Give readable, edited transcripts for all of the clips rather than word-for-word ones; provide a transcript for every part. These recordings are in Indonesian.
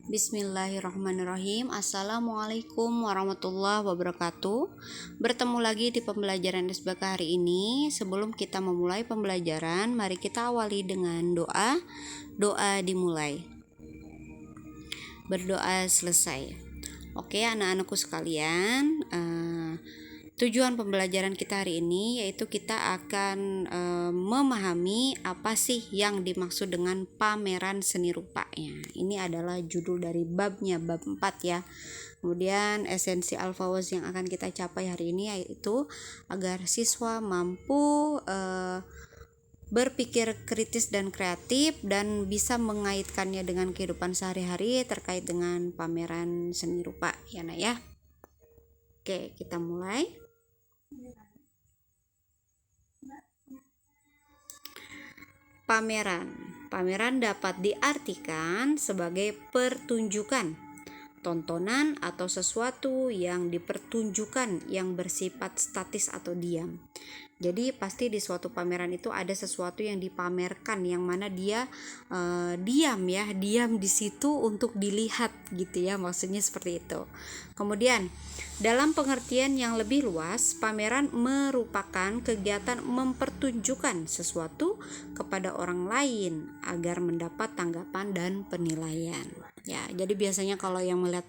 Bismillahirrahmanirrahim. Assalamualaikum warahmatullahi wabarakatuh. Bertemu lagi di pembelajaran SBK hari ini. Sebelum kita memulai pembelajaran, mari kita awali dengan doa. Doa dimulai. Berdoa selesai. Oke, anak-anakku sekalian, tujuan pembelajaran kita hari ini yaitu kita akan memahami apa sih yang dimaksud dengan pameran seni rupa ya. Ini adalah judul dari babnya, bab 4 ya. Kemudian esensi al-fawaz yang akan kita capai hari ini yaitu agar siswa mampu berpikir kritis dan kreatif dan bisa mengaitkannya dengan kehidupan sehari-hari terkait dengan pameran seni rupa ya nak ya. Oke, kita mulai. Pameran dapat diartikan sebagai pertunjukan, tontonan atau sesuatu yang dipertunjukkan yang bersifat statis atau diam. Jadi pasti di suatu pameran itu ada sesuatu yang dipamerkan yang mana dia diam di situ untuk dilihat gitu ya, maksudnya seperti itu. Kemudian dalam pengertian yang lebih luas, pameran merupakan kegiatan mempertunjukkan sesuatu kepada orang lain agar mendapat tanggapan dan penilaian. Ya, jadi biasanya kalau yang melihat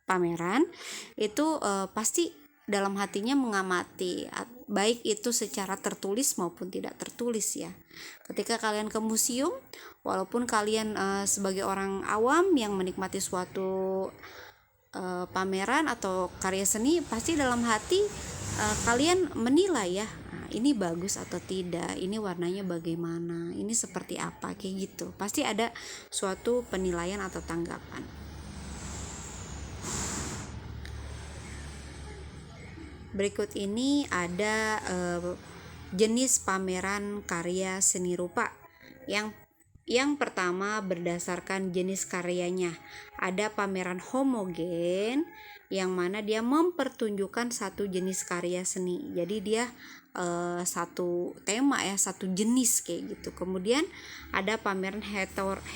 pameran itu pasti dalam hatinya mengamati, baik itu secara tertulis maupun tidak tertulis ya. Ketika kalian ke museum, walaupun kalian sebagai orang awam yang menikmati suatu pameran atau karya seni, pasti dalam hati kalian menilai ya, ini bagus atau tidak, ini warnanya bagaimana, ini seperti apa, kayak gitu. Pasti ada suatu penilaian atau tanggapan. Berikut ini ada jenis pameran karya seni rupa. Yang pertama berdasarkan jenis karyanya. Ada pameran homogen yang mana dia mempertunjukkan satu jenis karya seni. Jadi dia satu tema ya, satu jenis kayak gitu. Kemudian ada pameran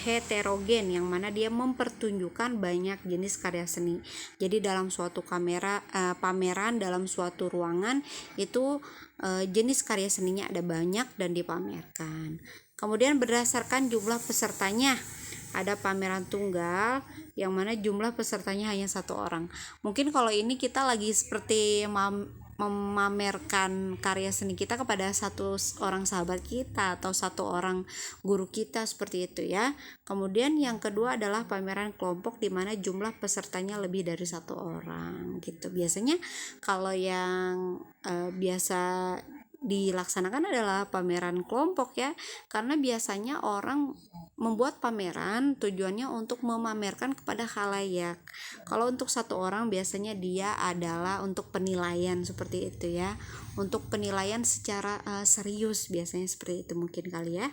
heterogen yang mana dia mempertunjukkan banyak jenis karya seni. Jadi dalam suatu pameran dalam suatu ruangan itu jenis karya seninya ada banyak dan dipamerkan. Kemudian berdasarkan jumlah pesertanya, ada pameran tunggal yang mana jumlah pesertanya hanya 1 orang. Mungkin kalau ini kita lagi seperti memamerkan karya seni kita kepada 1 orang sahabat kita atau 1 orang guru kita, seperti itu ya. Kemudian yang kedua adalah pameran kelompok di mana jumlah pesertanya lebih dari 1 orang gitu. Biasanya kalau yang biasa dilaksanakan adalah pameran kelompok ya, karena biasanya orang membuat pameran tujuannya untuk memamerkan kepada khalayak. Kalau untuk 1 orang biasanya dia adalah untuk penilaian, seperti itu ya, untuk penilaian secara serius, biasanya seperti itu mungkin kali ya.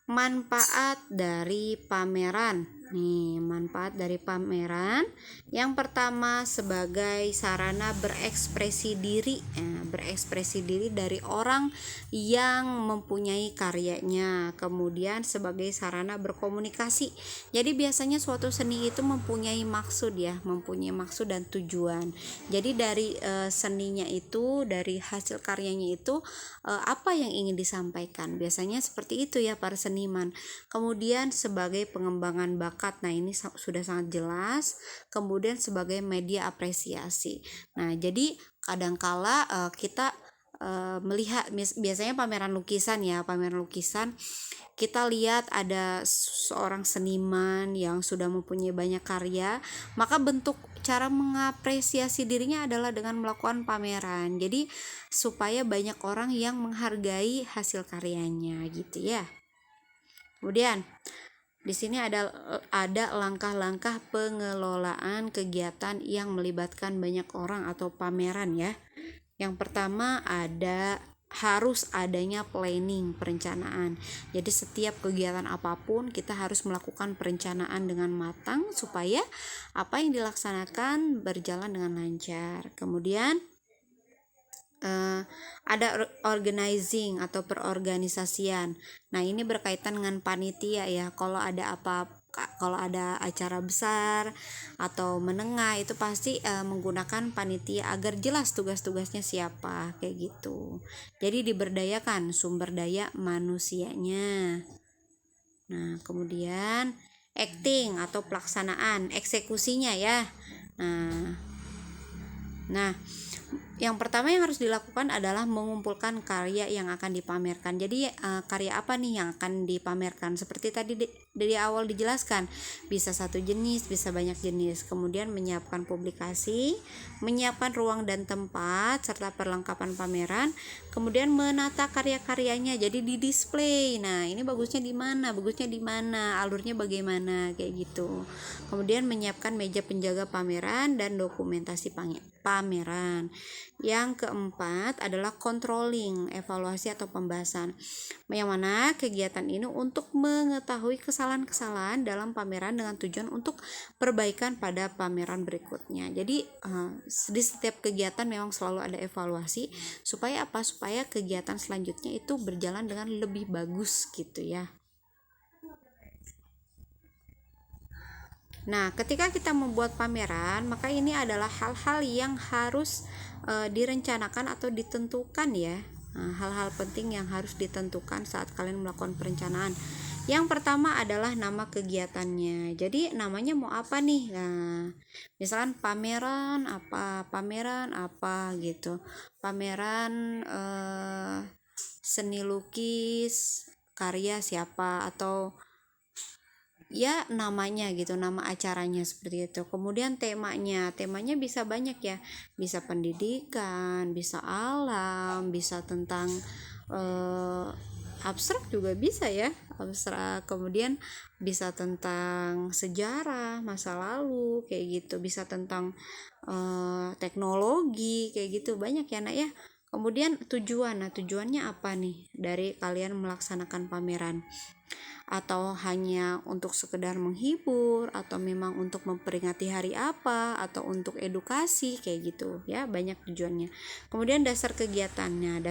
Manfaat dari pameran. Nih, manfaat dari pameran. Yang pertama sebagai sarana berekspresi diri. Berekspresi diri dari orang yang mempunyai karyanya. Kemudian sebagai sarana berkomunikasi. Jadi biasanya suatu seni itu mempunyai maksud ya, mempunyai maksud dan tujuan. Jadi dari seninya itu, dari hasil karyanya itu apa yang ingin disampaikan. Biasanya seperti itu ya para seniman. Kemudian sebagai pengembangan bakat, nah ini sudah sangat jelas. Kemudian sebagai media apresiasi. Nah jadi kadangkala kita melihat biasanya pameran lukisan ya, pameran lukisan kita lihat ada seorang seniman yang sudah mempunyai banyak karya, maka bentuk cara mengapresiasi dirinya adalah dengan melakukan pameran. Jadi supaya banyak orang yang menghargai hasil karyanya gitu ya. Kemudian di sini ada langkah-langkah pengelolaan kegiatan yang melibatkan banyak orang atau pameran ya. Yang pertama harus adanya planning, perencanaan. Jadi setiap kegiatan apapun kita harus melakukan perencanaan dengan matang supaya apa yang dilaksanakan berjalan dengan lancar. Kemudian ada organizing atau perorganisasian. Nah, ini berkaitan dengan panitia ya. Kalau ada acara besar atau menengah itu pasti menggunakan panitia agar jelas tugas-tugasnya siapa kayak gitu. Jadi diberdayakan sumber daya manusianya. Nah, kemudian acting atau pelaksanaan, eksekusinya ya. Nah, yang pertama yang harus dilakukan adalah mengumpulkan karya yang akan dipamerkan. Jadi karya apa nih yang akan dipamerkan? Seperti tadi dari awal dijelaskan, bisa satu jenis, bisa banyak jenis. Kemudian menyiapkan publikasi, menyiapkan ruang dan tempat serta perlengkapan pameran. Kemudian menata karya-karyanya, jadi di display. Nah, ini bagusnya di mana? Bagusnya di mana? Alurnya bagaimana? Kayak gitu. Kemudian menyiapkan meja penjaga pameran dan dokumentasi pameran. Yang keempat adalah controlling, evaluasi atau pembahasan. Yang mana kegiatan ini untuk mengetahui kesalahan-kesalahan dalam pameran dengan tujuan untuk perbaikan pada pameran berikutnya. Jadi di setiap kegiatan memang selalu ada evaluasi supaya apa? Supaya kegiatan selanjutnya itu berjalan dengan lebih bagus gitu ya. Nah, ketika kita membuat pameran, maka ini adalah hal-hal yang harus direncanakan atau ditentukan ya. Hal-hal penting yang harus ditentukan saat kalian melakukan perencanaan. Yang pertama adalah nama kegiatannya. Jadi namanya mau apa nih? Nah, misalkan pameran apa gitu. Pameran seni lukis karya siapa atau ya namanya gitu, nama acaranya seperti itu. Kemudian temanya bisa banyak ya, bisa pendidikan, bisa alam, bisa tentang abstrak juga bisa ya, abstrak. Kemudian bisa tentang sejarah masa lalu kayak gitu, bisa tentang teknologi kayak gitu, banyak ya nak ya. Kemudian tujuannya apa nih dari kalian melaksanakan pameran? Atau hanya untuk sekedar menghibur, atau memang untuk memperingati hari apa, atau untuk edukasi kayak gitu ya, banyak tujuannya. Kemudian dasar kegiatannya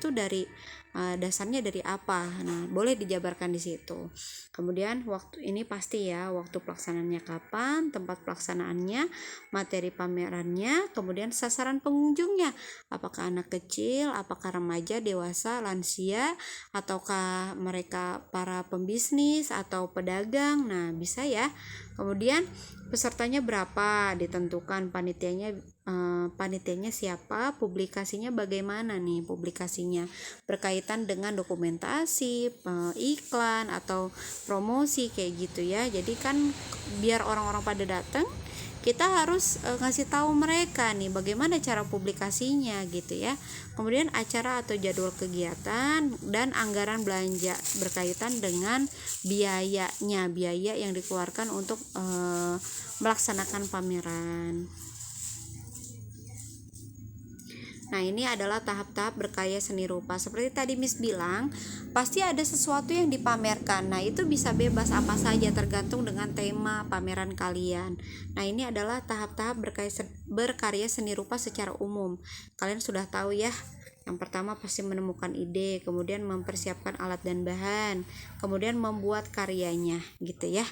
tuh dari dasarnya dari apa. Nah, boleh dijabarkan di situ. Kemudian waktu ini pasti ya, waktu pelaksanaannya kapan, tempat pelaksanaannya, materi pamerannya, kemudian sasaran pengunjungnya, apakah anak kecil, apakah remaja, dewasa, lansia, ataukah mereka para pembisnis atau pedagang. Nah, bisa ya. Kemudian pesertanya berapa, ditentukan. Panitianya siapa, publikasinya bagaimana nih publikasinya, berkaitan dengan dokumentasi, iklan atau promosi kayak gitu ya. Jadi kan biar orang-orang pada datang, kita harus ngasih tahu mereka nih bagaimana cara publikasinya gitu ya. Kemudian acara atau jadwal kegiatan dan anggaran belanja berkaitan dengan biaya yang dikeluarkan untuk melaksanakan pameran. Nah, ini adalah tahap-tahap berkarya seni rupa. Seperti tadi Miss bilang, pasti ada sesuatu yang dipamerkan. Nah, itu bisa bebas apa saja tergantung dengan tema pameran kalian. Nah, ini adalah tahap-tahap berkarya seni rupa secara umum. Kalian sudah tahu ya. Yang pertama pasti menemukan ide, kemudian mempersiapkan alat dan bahan, kemudian membuat karyanya gitu ya.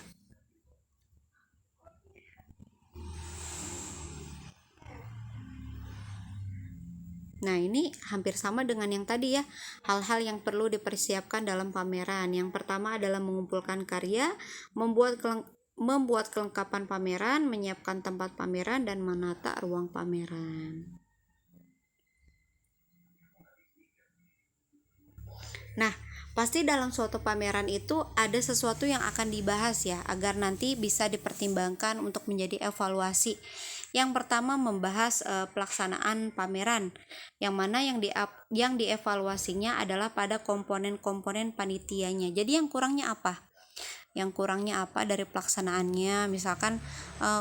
Nah, ini hampir sama dengan yang tadi ya. Hal-hal yang perlu dipersiapkan dalam pameran. Yang pertama adalah mengumpulkan karya, membuat kelengkapan pameran, menyiapkan tempat pameran, dan menata ruang pameran. Nah, pasti dalam suatu pameran itu ada sesuatu yang akan dibahas ya, agar nanti bisa dipertimbangkan untuk menjadi evaluasi. Yang pertama membahas pelaksanaan pameran, yang mana yang dievaluasinya adalah pada komponen-komponen panitianya. Jadi yang kurangnya apa? Yang kurangnya apa dari pelaksanaannya? Misalkan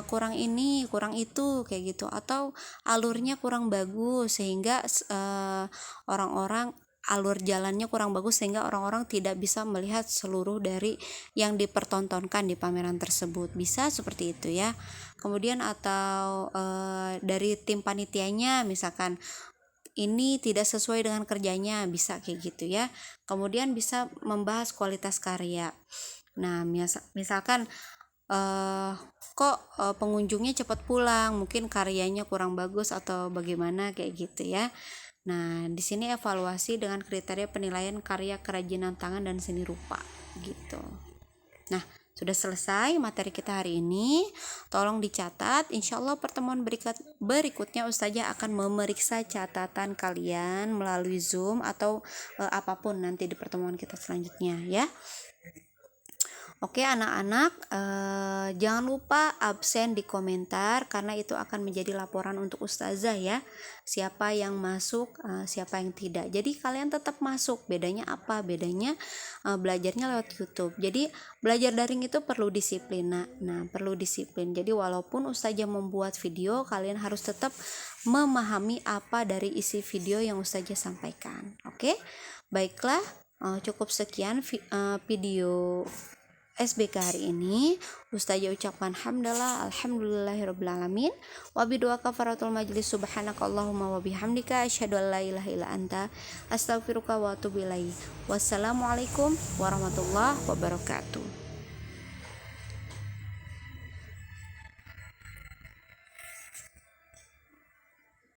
kurang ini, kurang itu kayak gitu, atau alurnya kurang bagus sehingga alur jalannya kurang bagus sehingga orang-orang tidak bisa melihat seluruh dari yang dipertontonkan di pameran tersebut. Bisa seperti itu ya. Kemudian atau dari tim panitianya misalkan ini tidak sesuai dengan kerjanya, bisa kayak gitu ya. Kemudian bisa membahas kualitas karya. Nah, misalkan kok pengunjungnya cepat pulang, mungkin karyanya kurang bagus atau bagaimana kayak gitu ya. Nah, di sini evaluasi dengan kriteria penilaian karya kerajinan tangan dan seni rupa gitu. Nah, sudah selesai materi kita hari ini. Tolong dicatat. Insya Allah pertemuan berikutnya Ustazah akan memeriksa catatan kalian melalui Zoom atau apapun nanti di pertemuan kita selanjutnya ya. Oke anak-anak, jangan lupa absen di komentar karena itu akan menjadi laporan untuk Ustazah ya. Siapa yang masuk, siapa yang tidak. Jadi kalian tetap masuk. Bedanya apa? Bedanya belajarnya lewat YouTube. Jadi belajar daring itu perlu disiplin. Nah, perlu disiplin. Jadi walaupun Ustazah membuat video, kalian harus tetap memahami apa dari isi video yang Ustazah sampaikan. Oke? Baiklah, cukup sekian video SBK hari ini. Ustazah ucapkan alhamdulillahirabbil alamin wa bidu'a kafaratul majlis subhanakallahumma wa bihamdika asyhadu an la ilaha illa anta astaghfiruka wa atubu ilaik. Wassalamualaikum warahmatullahi wabarakatuh.